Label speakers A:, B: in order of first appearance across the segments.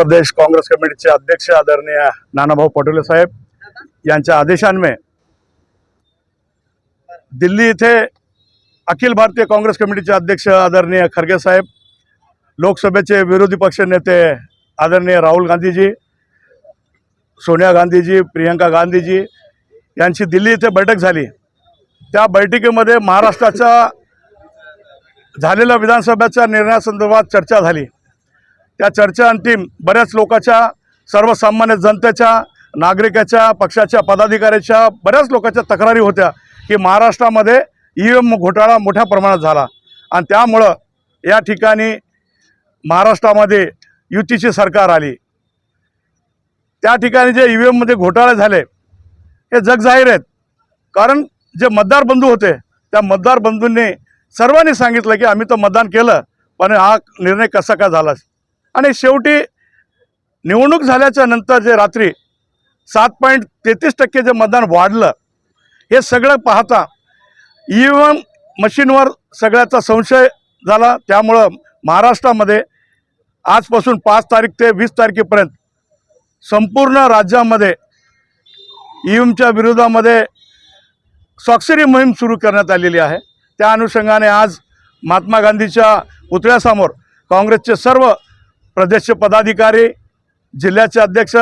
A: प्रदेश काँग्रेस कमिटीचे अध्यक्ष आदरणीय नानाभाऊ पटोले साहेब यांच्या आदेशान्वये दिल्ली येथे अखिल भारतीय काँग्रेस कमिटीचे अध्यक्ष आदरणीय खरगे साहेब, लोकसभेचे विरोधी पक्ष नेते आदरणीय राहुल गांधीजी, सोनिया गांधीजी, प्रियंका गांधीजी यांची दिल्ली येथे बैठक झाली। त्या बैठकीमध्ये महाराष्ट्राच्या झालेल्या विधानसभेच्या निर्णयासंदर्भात चर्चा झाली। त्या चर्चा अंतिम बऱ्याच लोकांच्या, सर्वसामान्य जनतेच्या, नागरिकाच्या, पक्षाच्या पदाधिकाऱ्याच्या बऱ्याच लोकांच्या तक्रारी होत्या की महाराष्ट्रामध्ये ईव्हीएम घोटाळा मोठ्या प्रमाणात झाला आणि त्यामुळं या ठिकाणी महाराष्ट्रामध्ये युतीची सरकार आली। त्या ठिकाणी जे ईव्हीएम मध्ये घोटाळे झाले हे जगजाहीर आहेत, कारण जे मतदार बंधू होते त्या मतदार बंधूंनी सर्वांनी सांगितलं की आम्ही तर मतदान केलं, पण हा निर्णय कसा काय झाला। आणि शेवटी निवडणूक झाल्याच्या नंतर जे रात्री 7.33% जे मतदान वाढलं, हे सगळं पाहता ईव्हीएम मशीनवर सगळ्याचा संशय झाला। त्यामुळं महाराष्ट्रामध्ये आजपासून 5 तारीख ते 20 तारखेपर्यंत संपूर्ण राज्यामध्ये ईव्हीएमच्या विरोधामध्ये स्वाक्षरी मोहीम सुरू करण्यात आलेली आहे। त्या अनुषंगाने आज महात्मा गांधीच्या पुतळ्यासमोर काँग्रेसचे सर्व प्रदेशचे पदाधिकारी, जिल्ह्याचे अध्यक्ष,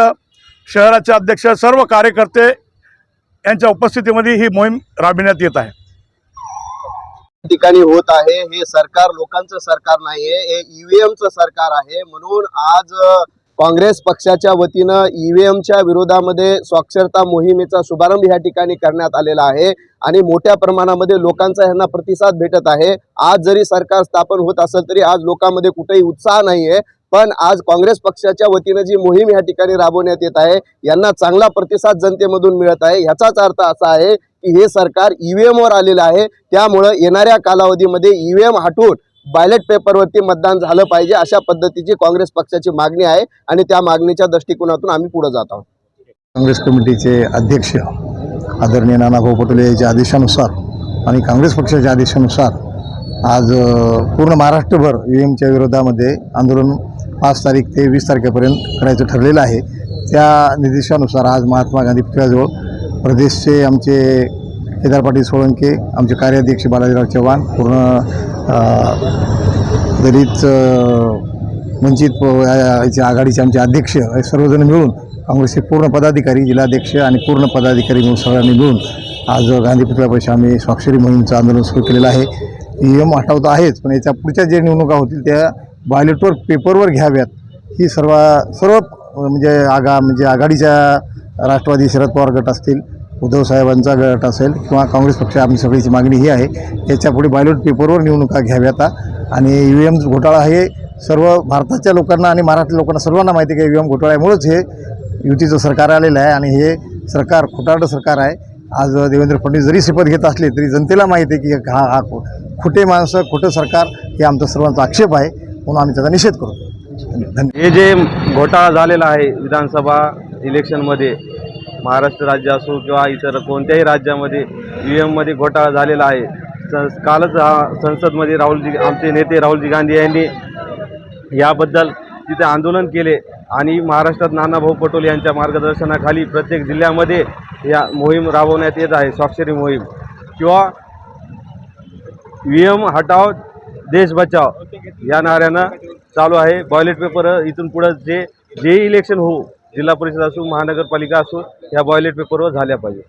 A: शहराचे अध्यक्ष, सर्व कार्यकर्ते यांच्या उपस्थितीमध्ये ही मोहीम राबविण्यात येत आहे।
B: ठिकाणी होत आहे हे सरकार लोकांचं सरकार नाहीये, हे ईव्हीएमचं सरकार आहे। म्हणून आज काँग्रेस पक्षाच्या वतीनं ईव्हीएमच्या विरोधामध्ये साक्षरता मोहिमेचा शुभारंभ या ठिकाणी करण्यात आलेला आहे आणि मोठ्या प्रमाणामध्ये लोकांचा यांना प्रतिसाद भेटत आहे। आज जरी सरकार स्थापन होत असेल तरी आज लोकांमध्ये कुठेही उत्साह नाहीये, पण आज काँग्रेस पक्षाच्या वतीनं जी मोहीम या ठिकाणी राबवण्यात येत आहे यांना चांगला प्रतिसाद जनतेमधून मिळत आहे। याचाच अर्थ असा आहे की हे सरकार ईव्हीएमवर आलेलं आहे। त्यामुळे येणाऱ्या कालावधीमध्ये ईव्हीएम हटवून बॅलेट पेपरवरती मतदान झालं पाहिजे, अशा पद्धतीची काँग्रेस पक्षाची मागणी आहे आणि त्या मागणीच्या दृष्टिकोनातून आम्ही पुढे जात आहोत।
C: काँग्रेस कमिटीचे अध्यक्ष आदरणीय नानाभाऊ पटोले यांच्या आदेशानुसार आणि काँग्रेस पक्षाच्या आदेशानुसार आज पूर्ण महाराष्ट्रभर ईव्हीएमच्या विरोधामध्ये आंदोलन 5 तारीख ते 20 तारखेपर्यंत करायचं ठरलेलं आहे। त्या निर्देशानुसार आज महात्मा गांधी पुतळ्याजवळ प्रदेशचे आमचे केदार पाटील सोळंके, आमचे कार्याध्यक्ष बालाजीराव चव्हाण, पूर्ण दलित वंचित आघाडीचे आमचे अध्यक्ष सर्वजण मिळून काँग्रेसचे पूर्ण पदाधिकारी, जिल्हाध्यक्ष आणि पूर्ण पदाधिकारी मिळून सगळ्यांनी मिळून आज गांधी पुतळ्यापाशी आम्ही स्वाक्षरी मोहीमचं आंदोलन सुरू केलेलं आहे। ईव्हीएम हटवत आहेच, पण याच्या पुढच्या जे निवडणुका होतील त्या बॅलेटवर पेपरवर घ्याव्यात, ही सर्व म्हणजे आघाडीच्या राष्ट्रवादी शरद पवार गट असतील, उद्धव साहेबांचा गट असेल किंवा काँग्रेस पक्ष, आमची सगळीची मागणी ही आहे याच्यापुढे बॅलेट पेपरवर निवडणुका घ्याव्यात। आणि ईव्हीएम घोटाळा हे सर्व भारताच्या लोकांना आणि महाराष्ट्रातील लोकांना सर्वांना माहिती आहे की ईव्हीएम घोटाळ्यामुळेच हे युतीचं सरकार आलेलं आहे आणि हे सरकार खोटारडं सरकार आहे। आज देवेंद्र फडणवीस जरी शपथ घेत असले तरी जनतेला माहिती आहे की हा खोटे माणसं, खोटं सरकार हे आमचा सर्वांचा आक्षेप आहे, म्हणून आम्ही त्याचा निषेध करू।
D: हे जे घोटाळा झालेला आहे विधानसभा इलेक्शनमध्ये, महाराष्ट्र राज्य असो किंवा इतर कोणत्याही राज्यामध्ये ईव्हीएममध्ये घोटाळा झालेला आहे। कालच संसदमध्ये आमचे नेते राहुलजी गांधी यांनी याबद्दल तिथे आंदोलन केले आणि महाराष्ट्रात नानाभाऊ पटोले यांच्या मार्गदर्शनाखाली प्रत्येक जिल्ह्यामध्ये या मोहीम राबवण्यात येत आहे। स्वाक्षरी मोहीम किंवा ईव्हीएम हटाओ देश बचाओ या नाऱ्यानं चालू आहे। बॅलेट पेपर इथून पुढे जे इलेक्शन हो, जिल्हा परिषद असो, महानगरपालिका असो, या बॅलेट पेपरवर झाल्या पाहिजे।